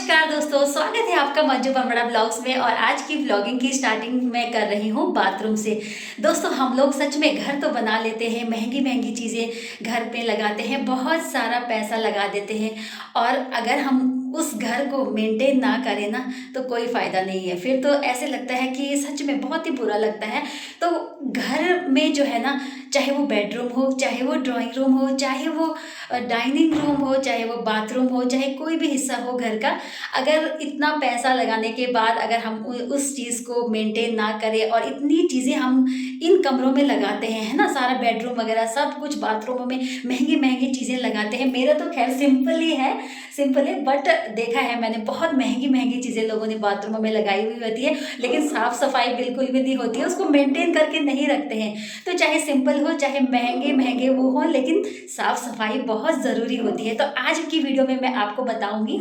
नमस्कार दोस्तों, स्वागत है आपका मंजू बमड़ा ब्लॉग्स में। और आज की ब्लॉगिंग की स्टार्टिंग मैं कर रही हूँ बाथरूम से। दोस्तों, हम लोग सच में घर तो बना लेते हैं, महंगी महंगी चीज़ें घर पे लगाते हैं, बहुत सारा पैसा लगा देते हैं, और अगर हम उस घर को मेंटेन ना करें ना तो कोई फ़ायदा नहीं है। फिर तो ऐसे लगता है कि सच में बहुत ही बुरा लगता है। तो घर में जो है ना, चाहे वो बेडरूम हो, चाहे वो ड्राइंग रूम हो, चाहे वो डाइनिंग रूम हो, चाहे वो बाथरूम हो, चाहे कोई भी हिस्सा हो घर का, अगर इतना पैसा लगाने के बाद अगर हम उस चीज़ को मेंटेन ना करें और इतनी चीज़ें हम इन कमरों में लगाते हैं, है ना, सारा बेडरूम वगैरह सब कुछ, बाथरूमों में महंगी महंगी चीज़ें लगाते हैं। मेरा तो खैर सिंपल ही है, सिंपल है, बट देखा है मैंने बहुत महंगी महंगी चीज़ें लोगों ने बाथरूमों में लगाई हुई होती है, लेकिन साफ़ सफाई बिल्कुल भी नहीं होती है, उसको मेंटेन करके नहीं रखते हैं। तो चाहे सिंपल हो, चाहे महंगे महंगे वो हो, लेकिन साफ़ सफाई बहुत ज़रूरी होती है। तो आज की वीडियो में मैं आपको बताऊंगी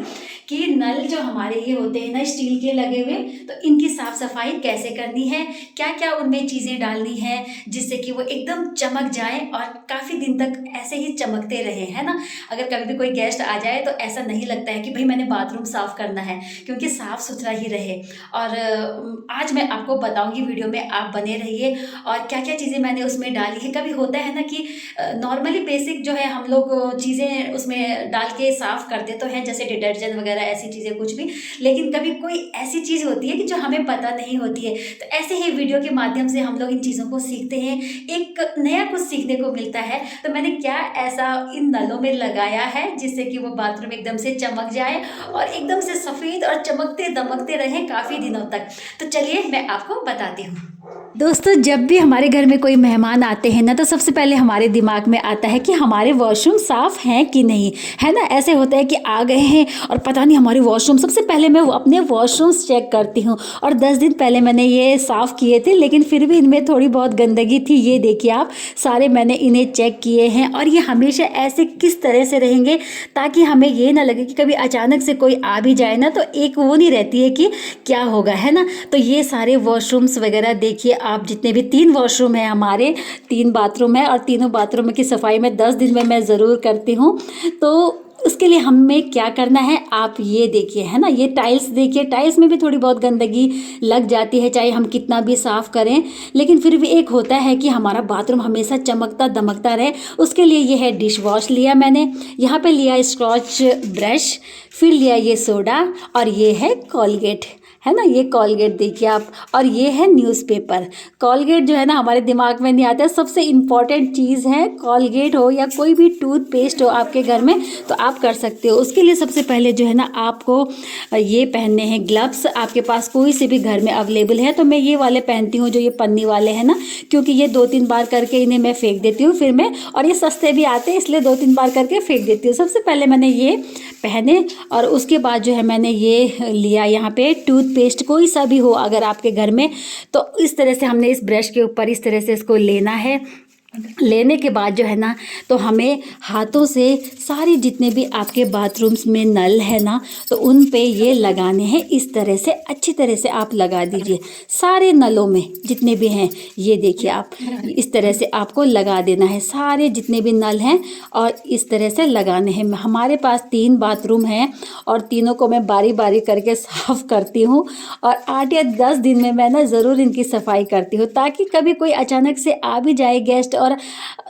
कि नल जो हमारे ये होते हैं ना, स्टील के लगे हुए, तो इनकी साफ़ सफाई कैसे करनी है, क्या क्या उनमें चीज़ें डालनी है जिससे कि वो एकदम चमक जाए और काफ़ी दिन तक ऐसे ही चमकते रहे, है ना। अगर कभी भी कोई गेस्ट आ जाए तो ऐसा नहीं लगता है कि भाई मैंने बाथरूम साफ़ करना है, क्योंकि साफ़ सुथरा ही रहे। और आज मैं आपको बताऊंगी, वीडियो में आप बने रहिए। और क्या क्या चीज़ें मैंने उसमें डाली है, कभी होता है ना कि नॉर्मली बेसिक जो है हम लोग चीज़ें उसमें डाल के साफ़ करते तो हैं, जैसे डिटर्जेंट वगैरह ऐसी चीज़ें कुछ भी, लेकिन कभी कोई ऐसी चीज़ होती है कि जो हमें पता नहीं होती है। तो ऐसे ही वीडियो के माध्यम से हम लोग इन चीज़ों को सीखते हैं, एक नया कुछ सीखने को मिलता है। तो मैंने क्या ऐसा इन नलों में लगाया है जिससे कि वो बाथरूम एकदम से चमक जाए और एकदम से सफ़ेद और चमकते दमकते रहें काफ़ी दिनों तक। तो चलिए मैं आपको बताती हूँ। दोस्तों, जब भी हमारे घर में कोई मेहमान आते हैं ना, तो सबसे पहले हमारे दिमाग में आता है कि हमारे वॉशरूम साफ़ हैं कि नहीं, है ना। ऐसे होता है कि आ गए हैं और पता नहीं हमारे वॉशरूम, सबसे पहले मैं अपने वॉशरूम्स चेक करती हूँ। और 10 दिन पहले मैंने ये साफ़ किए थे, लेकिन फिर भी इनमें थोड़ी बहुत गंदगी थी। ये देखिए आप, सारे मैंने इन्हें चेक किए हैं, और ये हमेशा ऐसे किस तरह से रहेंगे ताकि हमें ये ना लगे कि कभी अचानक से कोई आ भी जाए ना, तो एक वो नहीं रहती है कि क्या होगा, है ना। तो ये सारे वॉशरूम्स वगैरह देखिए आप, जितने भी 3 वॉशरूम हैं हमारे, 3 बाथरूम है, और तीनों बाथरूम की सफाई मैं 10 दिन में मैं ज़रूर करती हूँ। तो उसके लिए हमें क्या करना है आप ये देखिए, है ना। ये टाइल्स देखिए, टाइल्स में भी थोड़ी बहुत गंदगी लग जाती है, चाहे हम कितना भी साफ़ करें, लेकिन फिर भी एक होता है कि हमारा बाथरूम हमेशा चमकता दमकता रहे। उसके लिए ये है डिश वॉश लिया मैंने, यहाँ पे लिया स्कॉच ब्रश, फिर लिया ये सोडा, और ये है कॉलगेट, है ना। ये कॉलगेट देखिए आप, और ये है न्यूज़पेपर। कॉलगेट जो है ना, हमारे दिमाग में नहीं आता, सबसे इम्पॉर्टेंट चीज़ है। कॉलगेट हो या कोई भी टूथपेस्ट हो आपके घर में तो आप कर सकते हो। उसके लिए सबसे पहले जो है ना, आपको ये पहनने हैं ग्लव्स। आपके पास कोई से भी घर में अवेलेबल है, तो मैं ये वाले पहनती हूँ जो ये पन्नी वाले हैं ना, क्योंकि ये 2-3 बार करके इन्हें मैं फेंक देती हूँ फिर मैं, और ये सस्ते भी आते हैं इसलिए 2-3 बार करके फेंक देती हूँ। सबसे पहले मैंने ये पहने, और उसके बाद जो है मैंने ये लिया यहाँ पे टूथपेस्ट, कोई सा भी हो अगर आपके घर में, तो इस तरह से हमने इस ब्रश के ऊपर इस तरह से इसको लेना है। लेने के बाद जो है ना, तो हमें हाथों से सारे जितने भी आपके बाथरूम्स में नल है ना, तो उन पे ये लगाने हैं। इस तरह से अच्छी तरह से आप लगा दीजिए सारे नलों में जितने भी हैं। ये देखिए आप, इस तरह से आपको लगा देना है सारे जितने भी नल हैं, और इस तरह से लगाने हैं। हमारे पास 3 बाथरूम हैं, और तीनों को मैं बारी बारी करके साफ़ करती हूँ, और 8 या 10 दिन में मैं ना ज़रूर इनकी सफाई करती हूँ, ताकि कभी कोई अचानक से आ भी जाए गेस्ट, और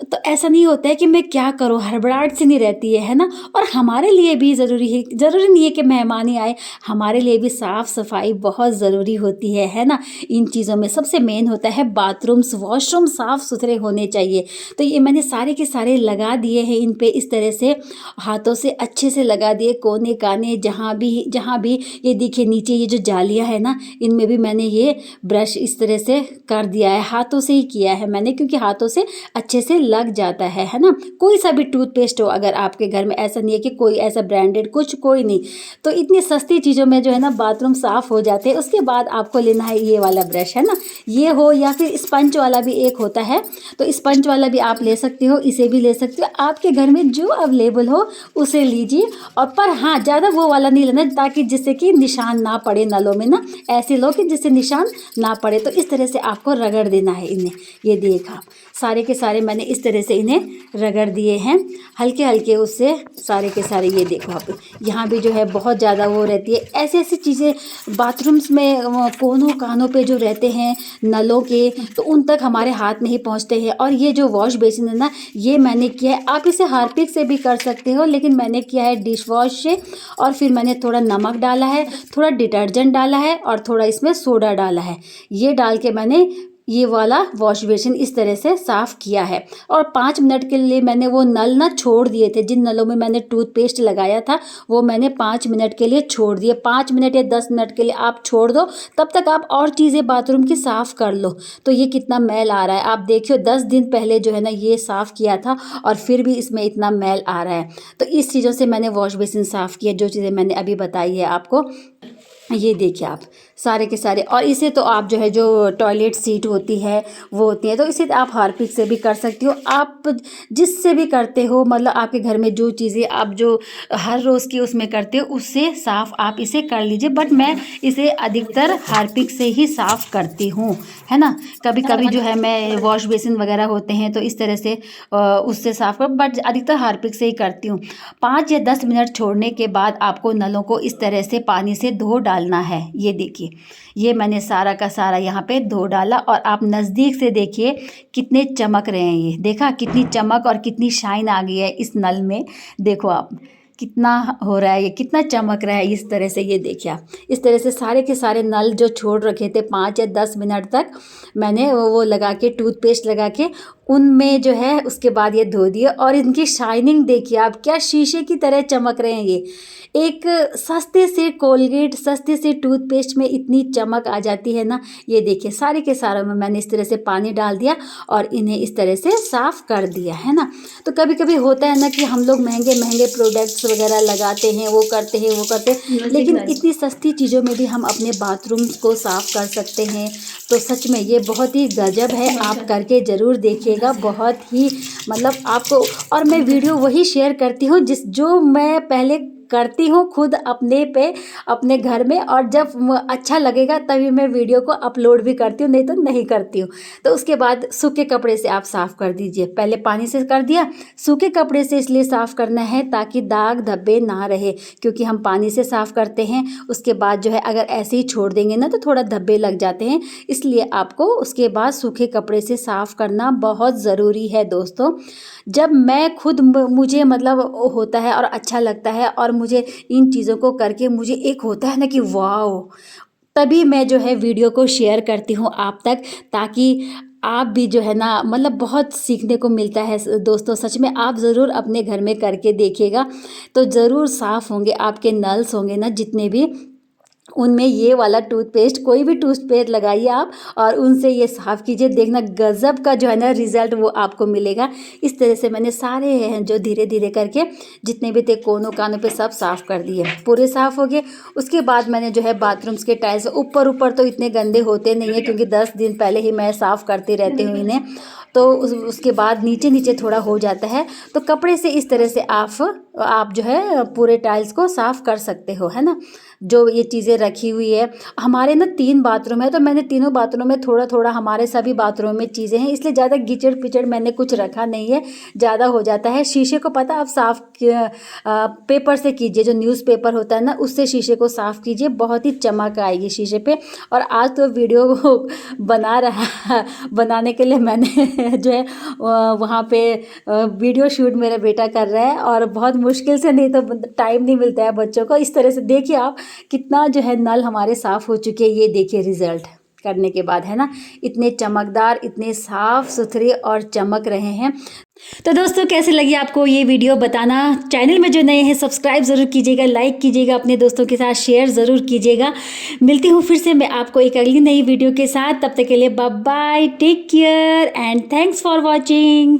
तो ऐसा नहीं होता है कि मैं क्या करूँ, हड़बड़ाहट सी नहीं रहती है ना। और हमारे लिए भी ज़रूरी है, ज़रूरी नहीं है कि मेहमान ही आए, हमारे लिए भी साफ़ सफाई बहुत ज़रूरी होती है ना। इन चीज़ों में सबसे मेन होता है बाथरूम्स, वॉशरूम साफ़ सुथरे होने चाहिए। तो ये मैंने सारे के सारे लगा दिए हैं इन पे, इस तरह से हाथों से अच्छे से लगा दिए, कोने काने जहाँ भी। ये देखिए नीचे ये जो जालियाँ है ना, इनमें भी मैंने ये ब्रश इस तरह से कर दिया है, हाथों से ही किया है मैंने, क्योंकि हाथों से अच्छे से लग जाता है ना। कोई सा भी टूथपेस्ट हो अगर आपके घर में, ऐसा नहीं है कि कोई ऐसा ब्रांडेड कुछ, कोई नहीं, तो इतनी सस्ती चीज़ों में जो है ना बाथरूम साफ़ हो जाते हैं। उसके बाद आपको लेना है ये वाला ब्रश, है ना, ये हो, या फिर स्पंज वाला भी एक होता है, तो स्पंज वाला भी आप ले सकते हो, इसे भी ले सकते हो, आपके घर में जो अवेलेबल हो उसे लीजिए। और पर हाँ, ज़्यादा वो वाला नहीं लेना, ताकि जिससे कि निशान ना पड़े नलों में ना, ऐसे लो कि जिससे निशान ना पड़े। तो इस तरह से आपको रगड़ देना है इन्हें। ये देखा सारे के सारे मैंने इस तरह से इन्हें रगड़ दिए हैं हल्के हल्के उससे सारे के सारे। ये देखो आप, यहाँ भी जो है बहुत ज़्यादा वो रहती है, ऐसी ऐसी चीज़ें बाथरूम्स में कोनों कानों पे जो रहते हैं नलों के, तो उन तक हमारे हाथ नहीं पहुँचते हैं। और ये जो वॉश बेसिन है ना, ये मैंने किया है, आप इसे हार्पिक से भी कर सकते हो, लेकिन मैंने किया है डिश वॉश से। और फिर मैंने थोड़ा नमक डाला है, थोड़ा डिटर्जेंट डाला है और थोड़ा इसमें सोडा डाला है। ये डाल के मैंने ये वाला वॉश बेसिन इस तरह से साफ़ किया है। और 5 मिनट के लिए मैंने वो नल ना छोड़ दिए थे, जिन नलों में मैंने टूथपेस्ट लगाया था वो मैंने 5 मिनट के लिए छोड़ दिए। 5 मिनट या 10 मिनट के लिए आप छोड़ दो, तब तक आप और चीज़ें बाथरूम की साफ़ कर लो। तो ये कितना मैल आ रहा है आप देखियो, 10 दिन पहले जो है ना ये साफ़ किया था और फिर भी इसमें इतना मैल आ रहा है। तो इस चीज़ों से मैंने वॉश बेसिन साफ़ किया, जो चीज़ें मैंने अभी बताई है आपको। ये देखिए आप सारे के सारे। और इसे तो आप जो है जो टॉयलेट सीट होती है वो होती है, तो इसे आप हार्पिक से भी कर सकती हो, आप जिससे भी करते हो, मतलब आपके घर में जो चीज़ें आप जो हर रोज़ की उसमें करते हो उससे साफ़ आप इसे कर लीजिए। बट मैं इसे अधिकतर हार्पिक से ही साफ़ करती हूँ, है ना। कभी कभी जो है मैं वॉश बेसिन वगैरह होते हैं तो इस तरह से उससे साफ़ कर, बट अधिकतर हार्पिक से ही करती हूँ। 5 या 10 मिनट छोड़ने के बाद आपको नलों को इस तरह से पानी से धो डालना है। ये देखिए, ये मैंने सारा का सारा यहाँ पे धो डाला और आप नज़दीक से देखिए कितने चमक रहे हैं। ये देखा कितनी चमक और कितनी शाइन आ गई है इस नल में। देखो आप कितना हो रहा है, ये कितना चमक रहा है इस तरह से। ये देखिए आप इस तरह से सारे के सारे नल जो छोड़ रखे थे 5 या 10 मिनट तक मैंने वो लगा के टूथपेस्ट लगा के उनमें जो है उसके बाद ये धो दिए। और इनकी शाइनिंग देखिए आप, क्या शीशे की तरह चमक रहे हैं। ये एक सस्ते से कोलगेट, सस्ते से टूथपेस्ट में इतनी चमक आ जाती है ना। ये देखिए सारे के सारे में मैंने इस तरह से पानी डाल दिया और इन्हें इस तरह से साफ़ कर दिया, है ना। तो कभी कभी होता है ना कि हम लोग महंगे महंगे प्रोडक्ट्स वगैरह लगाते हैं, वो करते हैं, वो करते हैं, लेकिन इतनी सस्ती चीज़ों में भी हम अपने बाथरूम्स को साफ़ कर सकते हैं। तो सच में ये बहुत ही गजब है, आप करके ज़रूर देखिएगा, बहुत ही मतलब आपको। और मैं वीडियो वही शेयर करती हूँ जो मैं पहले करती हूँ खुद अपने पे, अपने घर में, और जब अच्छा लगेगा तभी मैं वीडियो को अपलोड भी करती हूँ, नहीं तो नहीं करती हूँ। तो उसके बाद सूखे कपड़े से आप साफ़ कर दीजिए। पहले पानी से कर दिया, सूखे कपड़े से इसलिए साफ़ करना है ताकि दाग धब्बे ना रहे, क्योंकि हम पानी से साफ़ करते हैं उसके बाद जो है अगर ऐसे ही छोड़ देंगे ना तो थोड़ा धब्बे लग जाते हैं, इसलिए आपको उसके बाद सूखे कपड़े से साफ़ करना बहुत ज़रूरी है दोस्तों। जब मैं खुद मुझे मतलब होता है और अच्छा लगता है और मुझे इन चीज़ों को करके मुझे एक होता है ना कि वाओ, तभी मैं जो है वीडियो को शेयर करती हूँ आप तक, ताकि आप भी जो है ना मतलब बहुत सीखने को मिलता है दोस्तों। सच में आप ज़रूर अपने घर में करके देखिएगा तो ज़रूर साफ़ होंगे आपके नल्स होंगे ना जितने भी, उनमें ये वाला टूथपेस्ट, कोई भी टूथपेस्ट लगाइए आप और उनसे ये साफ़ कीजिए, देखना गज़ब का जो है ना रिज़ल्ट वो आपको मिलेगा। इस तरह से मैंने सारे हैं जो धीरे धीरे करके जितने भी थे कोनों कानों पे सब साफ़ कर दिए, पूरे साफ़ हो गए। उसके बाद मैंने जो है बाथरूम्स के टाइल्स ऊपर तो इतने गंदे होते नहीं है क्योंकि 10 दिन पहले ही मैं साफ़ करती रहती हूँ इन्हें, तो उसके बाद नीचे नीचे थोड़ा हो जाता है, तो कपड़े से इस तरह से आप जो है पूरे टाइल्स को साफ़ कर सकते हो, है ना। जो ये चीज़ें रखी हुई है, हमारे ना 3 बाथरूम है तो मैंने तीनों बाथरूम में थोड़ा थोड़ा, हमारे सभी बाथरूम में चीज़ें हैं इसलिए ज़्यादा गिचड़ पिचड़ मैंने कुछ रखा नहीं है, ज़्यादा हो जाता है। शीशे को पता आप साफ़ पेपर से कीजिए, जो न्यूज़पेपर होता है ना उससे शीशे को साफ़ कीजिए, बहुत ही चमक आएगी शीशे पे। और आज तो वीडियो बनाने के लिए मैंने जो है वहाँ पे वीडियो शूट मेरा बेटा कर रहा है और बहुत मुश्किल से, नहीं तो टाइम नहीं मिलता है बच्चों को। इस तरह से देखिए आप कितना जो है नल हमारे साफ़ हो चुके हैं। ये देखिए रिज़ल्ट करने के बाद, है ना, इतने चमकदार, इतने साफ़ सुथरे और चमक रहे हैं। तो दोस्तों कैसे लगी आपको ये वीडियो बताना। चैनल में जो नए हैं सब्सक्राइब ज़रूर कीजिएगा, लाइक कीजिएगा, अपने दोस्तों के साथ शेयर ज़रूर कीजिएगा। मिलती हूँ फिर से मैं आपको एक अगली नई वीडियो के साथ, तब तक के लिए bye bye, take care and thanks for watching.